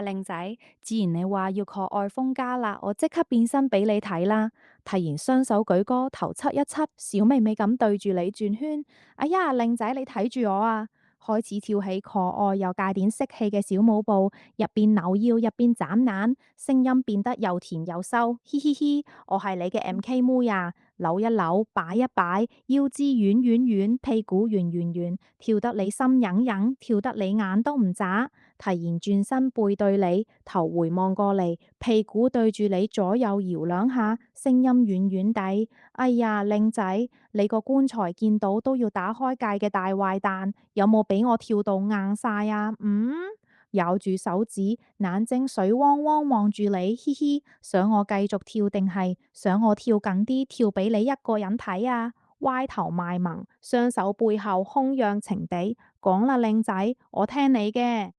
靚仔，既然你話要學愛風家啦，我即刻變身俾你睇啦！提完雙手舉高，頭側一側，小微微咁對住你轉圈。哎呀，靚仔，你睇住我啊！開始跳起可愛又帶點色氣嘅小舞步，入邊扭腰，入邊眨眼，聲音變得又甜又收。嘻嘻嘻，我係你嘅 MK 妹呀！扭一扭，擺一擺，腰肢軟軟軟，屁股圓圓圓，跳得你心癢癢，跳得你眼都唔眨。提前轉身背對你，頭回望過嚟，屁股對住你左右搖兩下，聲音軟軟地。哎呀，靚仔，你個棺材見到都要打開戒嘅大壞蛋，有冇俾我跳到硬晒啊？嗯？咬住手指，眼睛水汪汪望住你，嘻嘻，想我繼續跳定係想我跳緊啲，跳俾你一個人睇啊？歪頭賣萌，雙手背後胸揚情地，講啦靚仔，我聽你嘅。